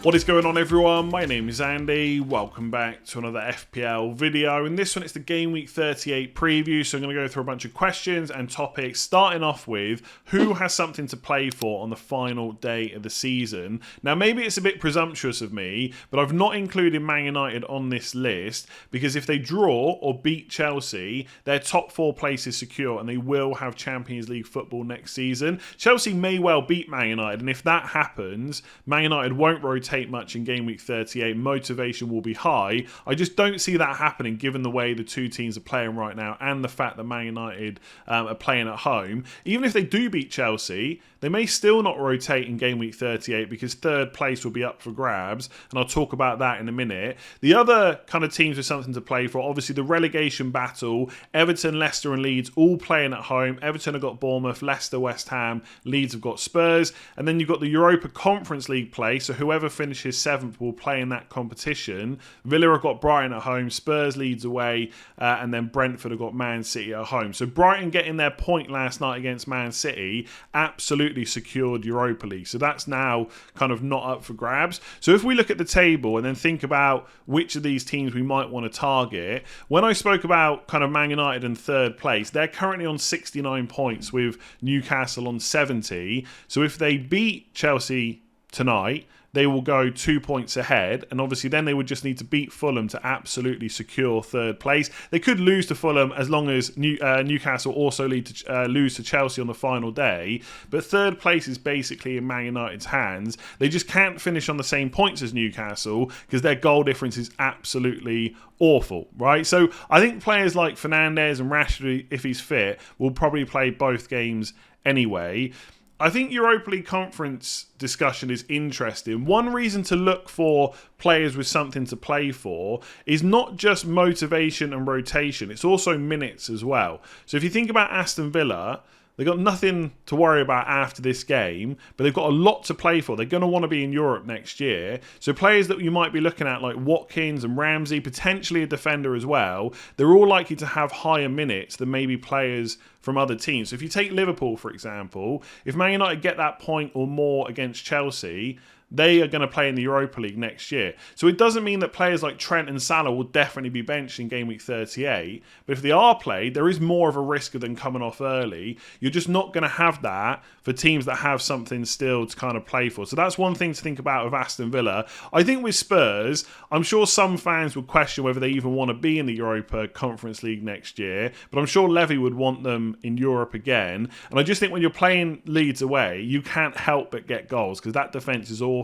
What is going on, everyone? My name is Andy. Welcome back to another FPL video. In this one, it's the Game Week 38 preview. So I'm going to go through a bunch of questions and topics, starting off with who has something to play for on the final day of the season. Now, maybe it's a bit presumptuous of me, but I've not included Man United on this list because if they draw or beat Chelsea, their top 4 place is secure and they will have Champions League football next season. Chelsea may well beat Man United, and if that happens, Man United won't rotate much in Game Week 38. Motivation will be high. I just don't see that happening given the way the two teams are playing right now and the fact that Man United are playing at home. Even if they do beat Chelsea, they may still not rotate in Game Week 38 because third place will be up for grabs, and I'll talk about that in a minute. The other kind of teams with something to play for, obviously the relegation battle, Everton, Leicester and Leeds all playing at home. Everton have got Bournemouth, Leicester, West Ham, Leeds have got Spurs, and then you've got the Europa Conference League play, so whoever finishes 7th will play in that competition. Villa have got Brighton at home, Spurs, Leeds away, and then Brentford have got Man City at home. So Brighton getting their point last night against Man City absolutely secured Europa League. So that's now kind of not up for grabs. So if we look at the table and then think about which of these teams we might want to target, when I spoke about kind of Man United in third place, they're currently on 69 points with Newcastle on 70. So if they beat Chelsea tonight, they will go 2 points ahead, and obviously then they would just need to beat Fulham to absolutely secure third place. They could lose to Fulham as long as Newcastle also lose to Chelsea on the final day, but third place is basically in Man United's hands. They just can't finish on the same points as Newcastle because their goal difference is absolutely awful, right? So I think players like Fernandes and Rashford, if he's fit, will probably play both games anyway. I think Europa League Conference discussion is interesting. One reason to look for players with something to play for is not just motivation and rotation, it's also minutes as well. So if you think about Aston Villa, they've got nothing to worry about after this game, but they've got a lot to play for. They're going to want to be in Europe next year. So players that you might be looking at like Watkins and Ramsey, potentially a defender as well, they're all likely to have higher minutes than maybe players from other teams. So if you take Liverpool, for example, if Man United get that point or more against Chelsea, they are going to play in the Europa League next year. So it doesn't mean that players like Trent and Salah will definitely be benched in Game Week 38. But if they are played, there is more of a risk of them coming off early. You're just not going to have that for teams that have something still to kind of play for. So that's one thing to think about with Aston Villa. I think with Spurs, I'm sure some fans would question whether they even want to be in the Europa Conference League next year. But I'm sure Levy would want them in Europe again. And I just think when you're playing Leeds away, you can't help but get goals because that defence is awful.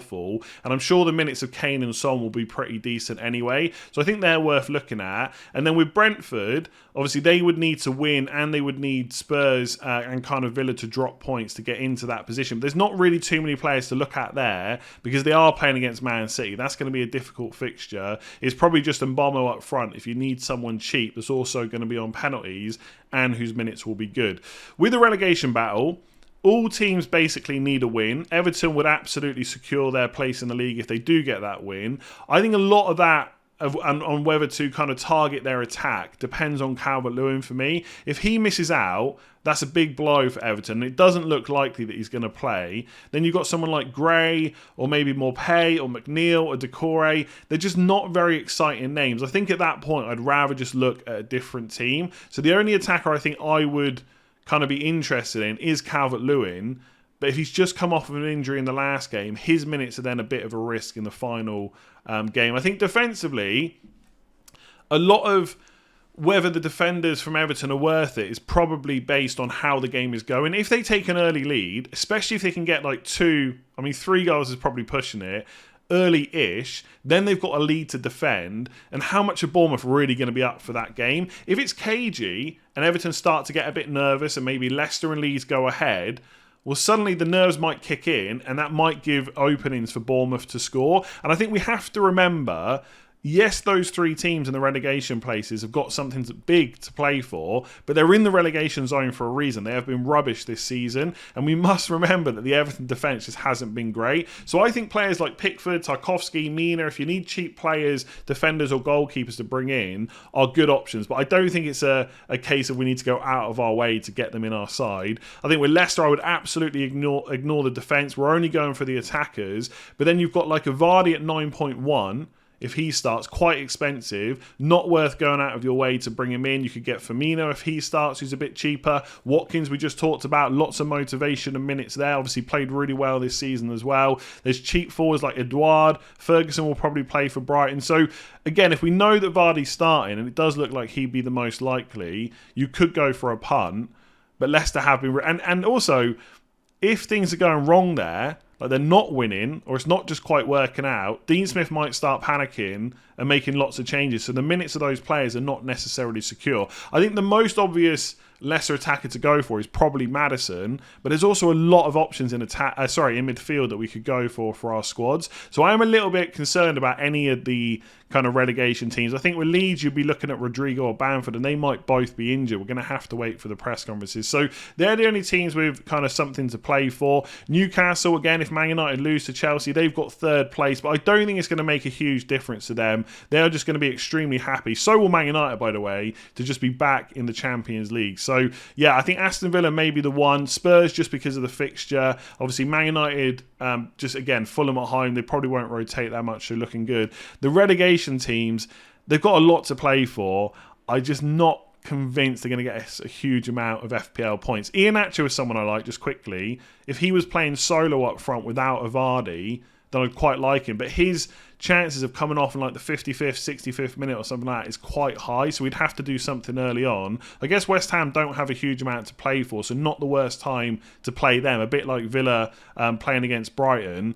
And I'm sure the minutes of Kane and Son will be pretty decent anyway. So I think they're worth looking at. And then with Brentford, obviously they would need to win and they would need Spurs and kind of Villa to drop points to get into that position. But there's not really too many players to look at there because they are playing against Man City. That's going to be a difficult fixture. It's probably just Mbamo up front if you need someone cheap that's also going to be on penalties and whose minutes will be good. With the relegation battle, all teams basically need a win. Everton would absolutely secure their place in the league if they do get that win. I think a lot of that on whether to kind of target their attack depends on Calvert-Lewin for me. If he misses out, that's a big blow for Everton. It doesn't look likely that he's going to play. Then you've got someone like Gray or maybe Morpay or McNeil or Decore. They're just not very exciting names. I think at that point I'd rather just look at a different team. So the only attacker I think I would kind of be interested in is Calvert-Lewin, but if he's just come off of an injury in the last game, his minutes are then a bit of a risk in the final game. I think defensively, a lot of whether the defenders from Everton are worth it is probably based on how the game is going. If they take an early lead, especially if they can get like 3 goals is probably pushing it, early-ish, then they've got a lead to defend, and how much are Bournemouth really going to be up for that game? If it's cagey and Everton start to get a bit nervous and maybe Leicester and Leeds go ahead, well, suddenly the nerves might kick in and that might give openings for Bournemouth to score. And I think we have to remember, Yes, those three teams in the relegation places have got something big to play for, but they're in the relegation zone for a reason. They have been rubbish this season, and we must remember that the Everton defence just hasn't been great. So I think players like Pickford, Tarkowski, Mina, if you need cheap players, defenders or goalkeepers to bring in, are good options. But I don't think it's a case of we need to go out of our way to get them in our side. I think with Leicester, I would absolutely ignore the defence. We're only going for the attackers. But then you've got like a Vardy at 9.1. If he starts, quite expensive, not worth going out of your way to bring him in. You could get Firmino if he starts, who's a bit cheaper. Watkins, we just talked about, lots of motivation and minutes there. Obviously played really well this season as well. There's cheap forwards like Edouard. Ferguson will probably play for Brighton. So again, if we know that Vardy's starting, and it does look like he'd be the most likely, you could go for a punt. But Leicester have been... And also, if things are going wrong there, like they're not winning, or it's not just quite working out, Dean Smith might start panicking and making lots of changes. So the minutes of those players are not necessarily secure. I think the most obvious lesser attacker to go for is probably Maddison, but there's also a lot of options in midfield that we could go for our squads. So I am a little bit concerned about any of the kind of relegation teams. I think with Leeds, you'd be looking at Rodrigo or Bamford, and they might both be injured. We're going to have to wait for the press conferences. So they're the only teams with kind of something to play for. Newcastle, again, if Man United lose to Chelsea, they've got third place, but I don't think it's going to make a huge difference to them. They're just going to be extremely happy. So will Man United, by the way, to just be back in the Champions League. So, yeah, I think Aston Villa may be the one. Spurs, just because of the fixture. Obviously, Man United, just again, Fulham at home, they probably won't rotate that much, so looking good. The relegation teams, they've got a lot to play for. I'm just not convinced they're going to get a huge amount of FPL points. Iheanacho is someone I like, just quickly. If he was playing solo up front without a Vardy, then I'd quite like him. But his chances of coming off in like the 55th, 65th minute or something like that is quite high, so we'd have to do something early on. I guess West Ham don't have a huge amount to play for, so not the worst time to play them. A bit like Villa playing against Brighton.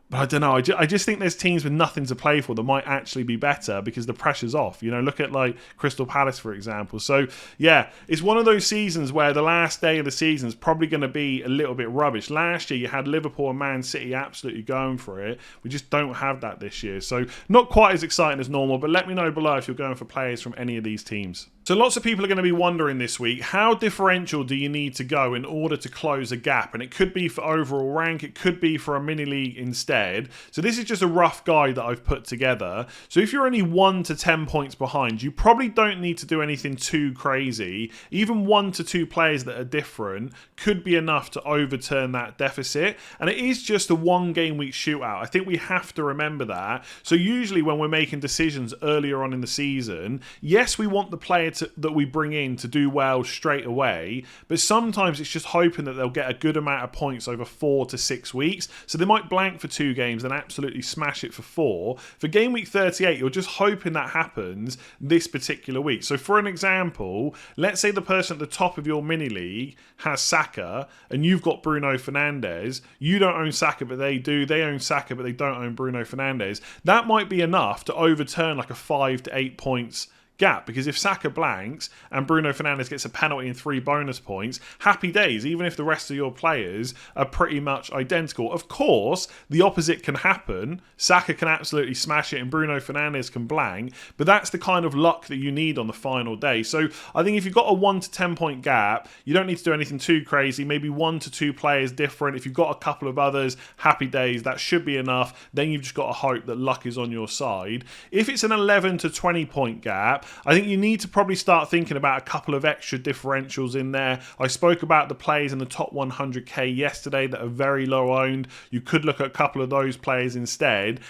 But I don't know. I just think there's teams with nothing to play for that might actually be better because the pressure's off. You know, look at like Crystal Palace, for example. So, yeah, it's one of those seasons where the last day of the season is probably going to be a little bit rubbish. Last year, you had Liverpool and Man City absolutely going for it. We just don't have that this year. So, not quite as exciting as normal, but let me know below if you're going for players from any of these teams. So lots of people are going to be wondering this week, how differential do you need to go in order to close a gap? And it could be for overall rank, it could be for a mini league instead. So this is just a rough guide that I've put together. So if you're only 1 to 10 points behind, you probably don't need to do anything too crazy. Even 1 to 2 players that are different could be enough to overturn that deficit. And it is just a 1 game week shootout. I think we have to remember that. So usually when we're making decisions earlier on in the season, yes, we want the player that we bring in to do well straight away, but sometimes it's just hoping that they'll get a good amount of points over 4 to 6 weeks. So they might blank for 2 games and absolutely smash it for 4. For game week 38, you're just hoping that happens this particular week. So for an example, let's say the person at the top of your mini league has Saka and you've got Bruno Fernandes. You don't own Saka, but they do. They own Saka, but they don't own Bruno Fernandes. That might be enough to overturn like a 5 to 8 points gap, because if Saka blanks and Bruno Fernandes gets a penalty and 3 bonus points, happy days, even if the rest of your players are pretty much identical. Of course, the opposite can happen. Saka can absolutely smash it and Bruno Fernandes can blank, but that's the kind of luck that you need on the final day. So I think if you've got a 1 to 10 point gap, you don't need to do anything too crazy. Maybe 1 to 2 players different. If you've got a couple of others, happy days, that should be enough. Then you've just got to hope that luck is on your side. If it's an 11 to 20 point gap, I think you need to probably start thinking about a couple of extra differentials in there. I spoke about the players in the top 100k yesterday that are very low owned. You could look at a couple of those players instead.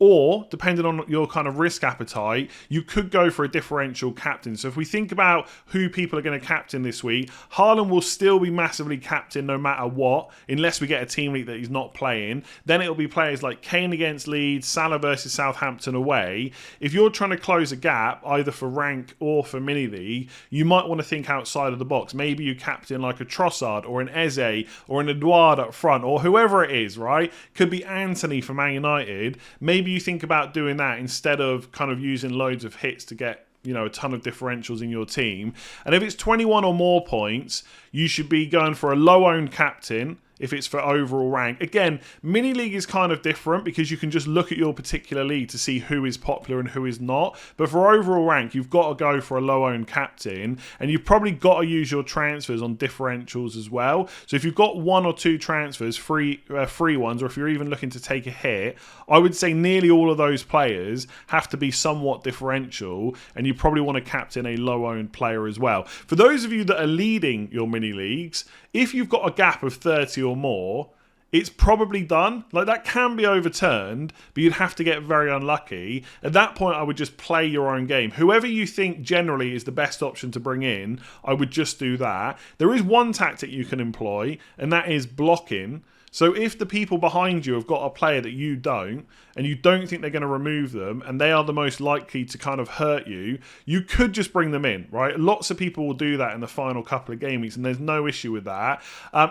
Or, depending on your kind of risk appetite, you could go for a differential captain. So if we think about who people are going to captain this week, Haaland will still be massively captain no matter what, unless we get a team league that he's not playing. Then it'll be players like Kane against Leeds, Salah versus Southampton away. If you're trying to close a gap, either for rank or for mini league, you might want to think outside of the box. Maybe you captain like a Trossard or an Eze or an Edouard up front or whoever it is, right? Could be Anthony for Man United. Maybe you think about doing that instead of kind of using loads of hits to get, you know, a ton of differentials in your team. And if it's 21 or more points, you should be going for a low-owned captain if it's for overall rank. Again, mini league is kind of different because you can just look at your particular league to see who is popular and who is not. But for overall rank, you've got to go for a low-owned captain, and you've probably got to use your transfers on differentials as well. So if you've got 1 or 2 transfers, free ones, or if you're even looking to take a hit, I would say nearly all of those players have to be somewhat differential, and you probably want to captain a low-owned player as well. For those of you that are leading your mini leagues, if you've got a gap of 30 or more, it's probably done. Like, that can be overturned, but you'd have to get very unlucky. At that point, I would just play your own game. Whoever you think generally is the best option to bring in, I would just do that. There is one tactic you can employ, and that is blocking. So if the people behind you have got a player that you don't, and you don't think they're going to remove them, and they are the most likely to kind of hurt you, you could just bring them in, right? Lots of people will do that in the final couple of game weeks, and there's no issue with that.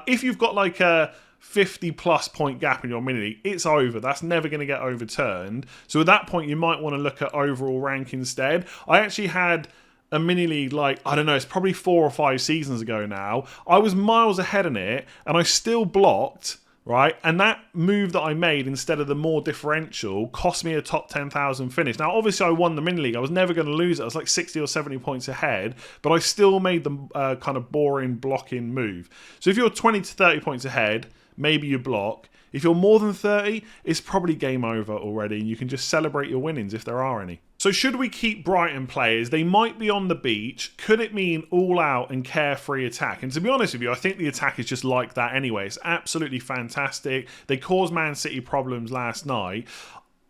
If you've got like a 50-plus point gap in your mini league, it's over. That's never going to get overturned. So at that point, you might want to look at overall rank instead. I actually had a mini league, like, I don't know, it's probably 4 or 5 seasons ago now. I was miles ahead in it, and I still blocked, right? And that move that I made instead of the more differential cost me a top 10,000 finish. Now, obviously, I won the mini league. I was never going to lose it. I was like 60 or 70 points ahead, but I still made the kind of boring blocking move. So if you're 20 to 30 points ahead, maybe you block. If you're more than 30, it's probably game over already, and you can just celebrate your winnings if there are any. So should we keep Brighton players? They might be on the beach. Could it mean all out and carefree attack? And to be honest with you, I think the attack is just like that anyway. It's absolutely fantastic. They caused Man City problems last night.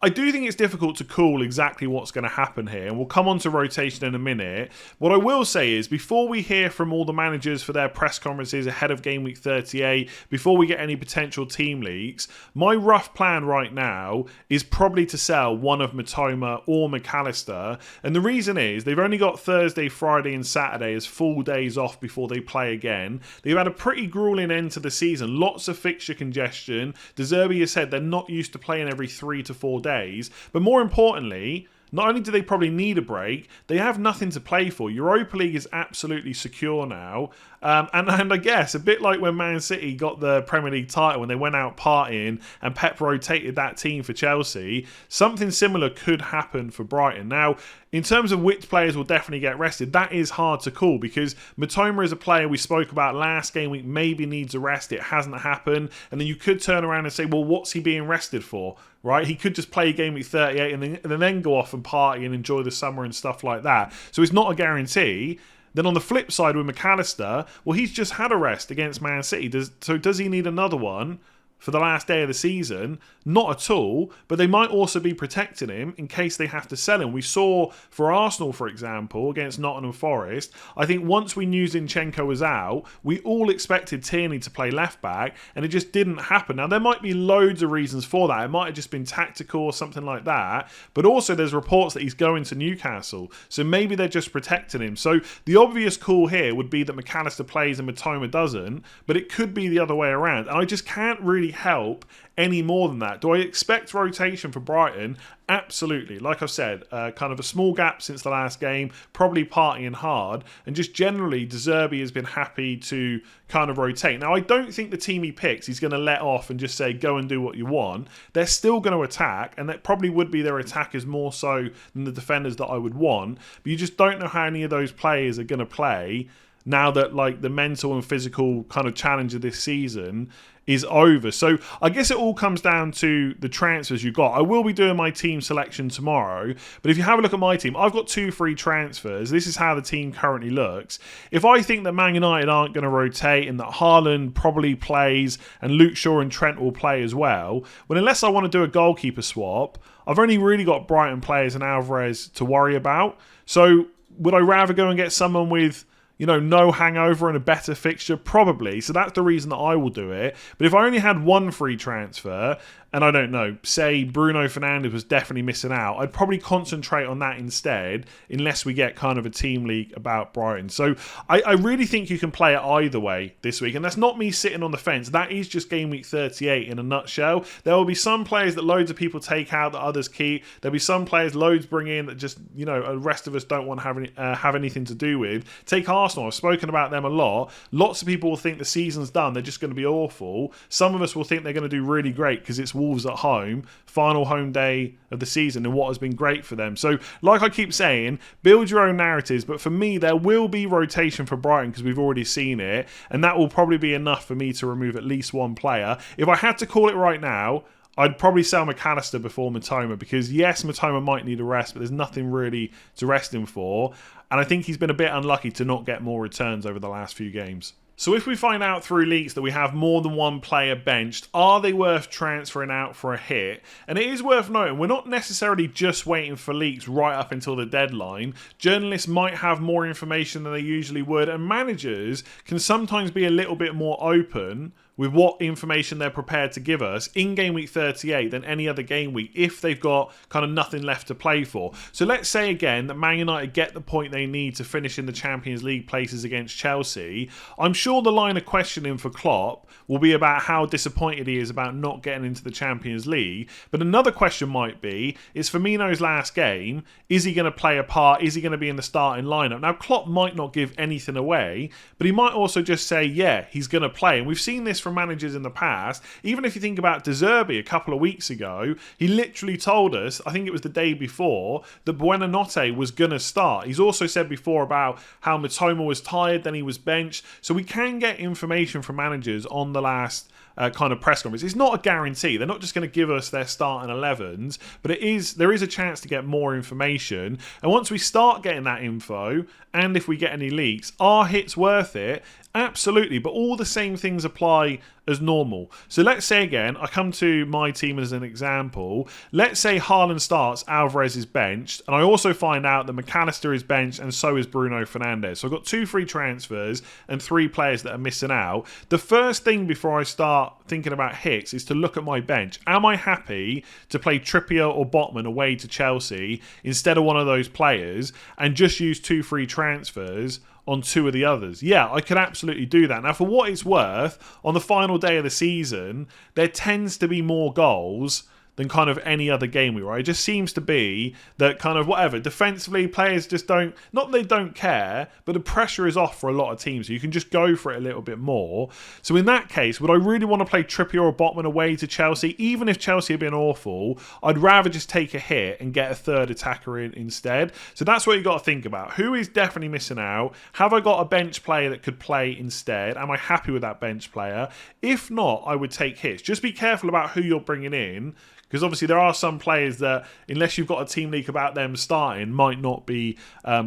I do think it's difficult to call exactly what's going to happen here, and we'll come on to rotation in a minute. What I will say is, before we hear from all the managers for their press conferences ahead of Game Week 38, before we get any potential team leaks, my rough plan right now is probably to sell one of Mitoma or McAllister, and the reason is they've only got Thursday, Friday and Saturday as full days off before they play again. They've had a pretty grueling end to the season, lots of fixture congestion. De Zerbi has said they're not used to playing every 3 to 4 days. But more importantly, not only do they probably need a break, they have nothing to play for. Europa League is absolutely secure now. And I guess a bit like when Man City got the Premier League title when they went out partying and Pep rotated that team for Chelsea, something similar could happen for Brighton. Now, in terms of which players will definitely get rested, that is hard to call because Mitoma is a player we spoke about last game week, maybe needs a rest. It hasn't happened. And then you could turn around and say, well, what's he being rested for? Right? He could just play game week 38 and then go off and party and enjoy the summer and stuff like that. So it's not a guarantee. Then on the flip side with McAllister, well, he's just had a rest against Man City. Does he need another one for the last day of the season? Not at all, but they might also be protecting him in case they have to sell him. We saw for Arsenal, for example, against Nottingham Forest, I think once we knew Zinchenko was out, we all expected Tierney to play left back, and it just didn't happen. Now, there might be loads of reasons for that. It might have just been tactical or something like that, but also there's reports that he's going to Newcastle, so maybe they're just protecting him. So the obvious call here would be that McAllister plays and Mitoma doesn't, but it could be the other way around, and I just can't really help any more than that. Do I expect rotation for Brighton? Absolutely. Like I've said, kind of a small gap since the last game, probably partying hard, and just generally De Zerbi has been happy to kind of rotate. Now, I don't think the team he picks he's going to let off and just say, go and do what you want. They're still going to attack, and that probably would be their attackers more so than the defenders that I would want, but you just don't know how any of those players are going to play now that like the mental and physical kind of challenge of this season is over. So I guess it all comes down to the transfers you got. I will be doing my team selection tomorrow, but if you have a look at my team, I've got 2 free transfers. This is how the team currently looks. If I think that Man United aren't going to rotate and that Haaland probably plays and Luke Shaw and Trent will play as well, well, unless I want to do a goalkeeper swap, I've only really got Brighton players and Alvarez to worry about. So would I rather go and get someone with no hangover and a better fixture? Probably. So that's the reason that I will do it. But if I only had 1 free transfer, and I don't know, say Bruno Fernandes was definitely missing out, I'd probably concentrate on that instead, unless we get kind of a team leak about Brighton. So I really think you can play it either way this week. And that's not me sitting on the fence. That is just Game Week 38 in a nutshell. There will be some players that loads of people take out that others keep. There'll be some players loads bring in that just, the rest of us don't want to have anything to do with. Take Arsenal, Arsenal, I've spoken about them a lot. Lots of people will think the season's done. They're just going to be awful. Some of us will think they're going to do really great because it's Wolves at home, final home day of the season, and what has been great for them. So, like I keep saying, build your own narratives. But for me, there will be rotation for Brighton because we've already seen it. And that will probably be enough for me to remove at least one player. If I had to call it right now, I'd probably sell McAllister before Matoma because, yes, Matoma might need a rest, but there's nothing really to rest him for. And I think he's been a bit unlucky to not get more returns over the last few games. So if we find out through leaks that we have more than one player benched, are they worth transferring out for a hit? And it is worth noting, we're not necessarily just waiting for leaks right up until the deadline. Journalists might have more information than they usually would, and managers can sometimes be a little bit more open with what information they're prepared to give us in Game Week 38 than any other game week if they've got kind of nothing left to play for. So let's say again that Man United get the point they need to finish in the Champions League places against Chelsea. I'm sure the line of questioning for Klopp will be about how disappointed he is about not getting into the Champions League. But another question might be, is Firmino's last game, is he going to play a part? Is he going to be in the starting lineup? Now, Klopp might not give anything away, but he might also just say, yeah, he's going to play. And we've seen this from managers in the past. Even if you think about De Zerbi a couple of weeks ago, he literally told us, I think it was the day before, that Buonanotte was going to start. He's also said before about how Matoma was tired, then he was benched. So we can get information from managers on the last kind of press conference. It's not a guarantee. They're not just going to give us their starting 11s, but there is a chance to get more information. And once we start getting that info, and if we get any leaks, are hits worth it? Absolutely, but all the same things apply as normal. So let's say again, I come to my team as an example. Let's say Haaland starts, Alvarez is benched, and I also find out that McAllister is benched and so is Bruno Fernandes. So I've got 2 free transfers and 3 players that are missing out. The first thing before I start thinking about hits is to look at my bench. Am I happy to play Trippier or Botman away to Chelsea instead of one of those players and just use 2 free transfers on 2 of the others? Yeah, I could absolutely do that. Now, for what it's worth, on the final day of the season, there tends to be more goals than kind of any other game week, right? It just seems to be that kind of whatever. Defensively, players just don't, not that they don't care, but the pressure is off for a lot of teams. So you can just go for it a little bit more. So in that case, would I really want to play Trippier or Botman away to Chelsea? Even if Chelsea have been awful, I'd rather just take a hit and get a third attacker in instead. So that's what you got to think about. Who is definitely missing out? Have I got a bench player that could play instead? Am I happy with that bench player? If not, I would take hits. Just be careful about who you're bringing in, because obviously there are some players that, unless you've got a team leak about them starting, might not be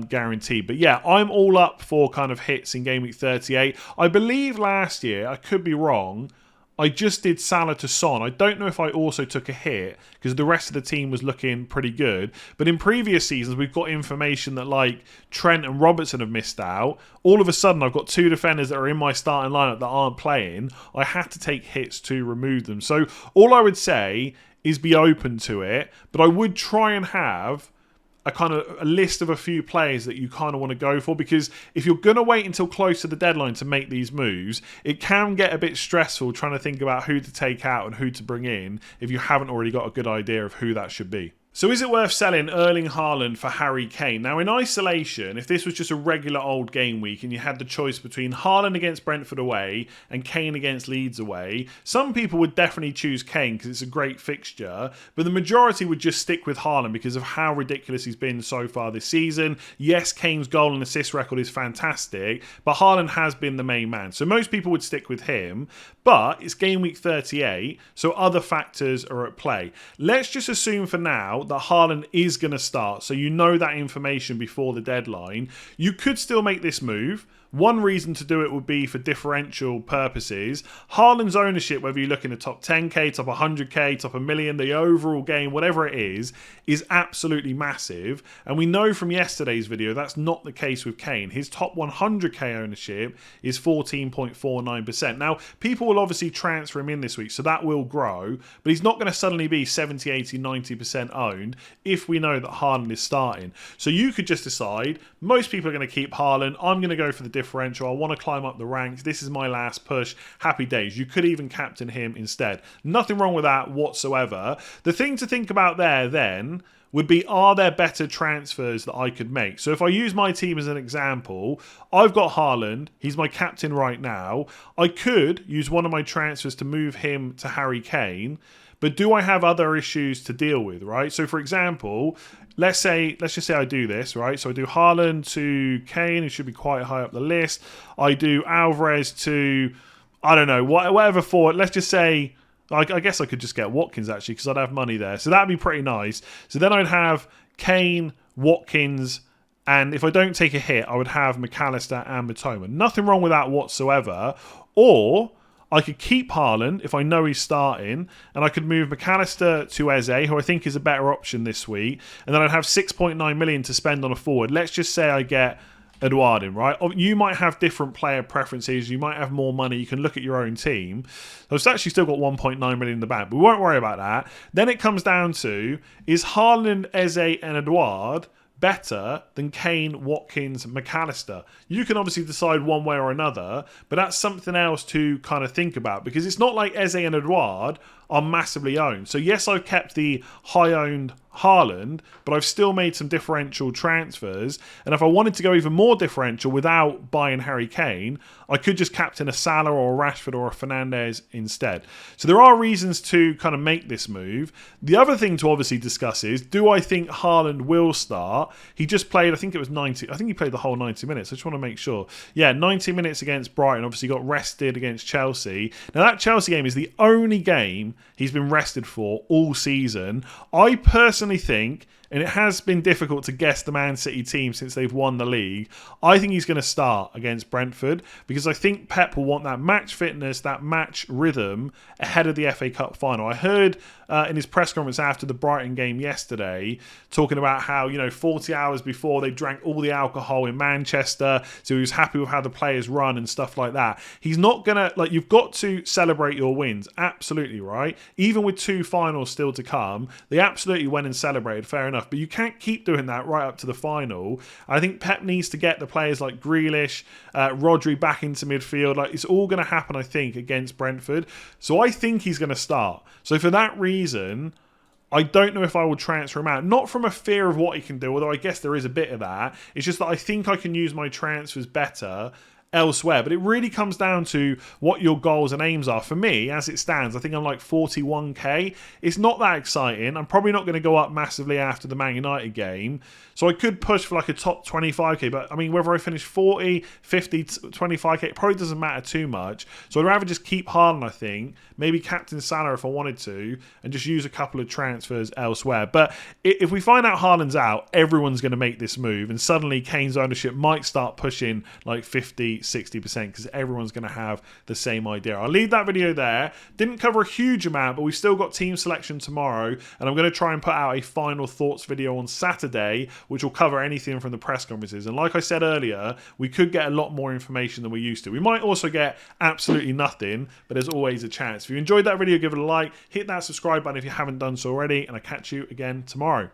guaranteed. But yeah, I'm all up for kind of hits in Game Week 38. I believe last year, I could be wrong, I just did Salah to Son. I don't know if I also took a hit because the rest of the team was looking pretty good. But in previous seasons, we've got information that like Trent and Robertson have missed out. All of a sudden, I've got 2 defenders that are in my starting lineup that aren't playing. I had to take hits to remove them. So all I would say is be open to it. But I would try and have a kind of a list of a few players that you kind of want to go for, because if you're going to wait until close to the deadline to make these moves, it can get a bit stressful trying to think about who to take out and who to bring in if you haven't already got a good idea of who that should be. So is it worth selling Erling Haaland for Harry Kane? Now, in isolation, if this was just a regular old game week and you had the choice between Haaland against Brentford away and Kane against Leeds away, some people would definitely choose Kane because it's a great fixture, but the majority would just stick with Haaland because of how ridiculous he's been so far this season. Yes, Kane's goal and assist record is fantastic, but Haaland has been the main man. So most people would stick with him, but it's game week 38, so other factors are at play. Let's just assume for now that Haaland is going to start, so you know that information before the deadline. You could still make this move. One reason to do it would be for differential purposes. Haaland's ownership, whether you look in the top 10k, top 100k, top 1 million, the overall game, whatever it is absolutely massive. And we know from yesterday's video that's not the case with Kane. His top 100k ownership is 14.49%. Now, people will obviously transfer him in this week, so that will grow, but he's not going to suddenly be 70, 80, 90% owned if we know that Haaland is starting. So you could just decide, most people are going to keep Haaland, I'm going to go for the differential, I want to climb up the ranks, this is my last push, happy days. You could even captain him instead. Nothing wrong with that whatsoever. The thing to think about there then would be, are there better transfers that I could make? So if I use my team as an example, I've got Haaland. He's my captain right now. I could use one of my transfers to move him to Harry Kane. But do I have other issues to deal with, right? So for example, let's just say I do this, right? So I do Haaland to Kane, who should be quite high up the list. I do Alvarez to, I don't know, whatever forward. Let's just say, I guess I could just get Watkins actually, because I'd have money there. So that'd be pretty nice. So then I'd have Kane, Watkins, and if I don't take a hit, I would have McAllister and Matoma. Nothing wrong with that whatsoever. Or I could keep Haaland if I know he's starting, and I could move McAllister to Eze, who I think is a better option this week, and then I'd have 6.9 million to spend on a forward. Let's just say I get Eduard in, right? You might have different player preferences. You might have more money. You can look at your own team. So I've actually still got 1.9 million in the bank, but we won't worry about that. Then it comes down to, is Haaland, Eze, and Eduard better than Kane, Watkins, McAllister? You can obviously decide one way or another, but that's something else to kind of think about, because it's not like Eze and Eduard are massively owned. So yes, I've kept the high-owned Haaland, but I've still made some differential transfers. And if I wanted to go even more differential without buying Harry Kane, I could just captain a Salah or a Rashford or a Fernandes instead. So there are reasons to kind of make this move. The other thing to obviously discuss is, do I think Haaland will start? He just played, I think it was 90, I think he played the whole 90 minutes. I just want to make sure. Yeah, 90 minutes against Brighton. Obviously got rested against Chelsea. Now that Chelsea game is the only game he's been rested for all season. I personally think, and it has been difficult to guess the Man City team since they've won the league, I think he's going to start against Brentford, because I think Pep will want that match fitness, that match rhythm ahead of the FA Cup final. I heard in his press conference after the Brighton game yesterday talking about how, 40 hours before they drank all the alcohol in Manchester, so he was happy with how the players run and stuff like that. He's not going to, you've got to celebrate your wins, absolutely, right? Even with 2 finals still to come, they absolutely went and celebrated, fair enough, but you can't keep doing that right up to the final. I think Pep needs to get the players like Grealish, Rodri back into midfield. It's all going to happen, I think, against Brentford. So I think he's going to start. So for that reason, I don't know if I will transfer him out. Not from a fear of what he can do, although I guess there is a bit of that. It's just that I think I can use my transfers better elsewhere. But it really comes down to what your goals and aims are. For me, as it stands, I think I'm like 41k. It's not that exciting. I'm probably not going to go up massively after the Man United game. So I could push for like a top 25k. But I mean, whether I finish 40, 50, 25k, it probably doesn't matter too much. So I'd rather just keep Haaland, I think. Maybe captain Salah if I wanted to. And just use a couple of transfers elsewhere. But if we find out Haaland's out, everyone's going to make this move. And suddenly Kane's ownership might start pushing like 50, 60%, because everyone's going to have the same idea. I'll leave that video there. Didn't cover a huge amount, but we've still got team selection tomorrow, and I'm going to try and put out a final thoughts video on Saturday, which will cover anything from the press conferences. And like I said earlier, we could get a lot more information than we used to. We might also get absolutely nothing, but there's always a chance. If you enjoyed that video, give it a like, hit that subscribe button if you haven't done so already, and I'll catch you again tomorrow.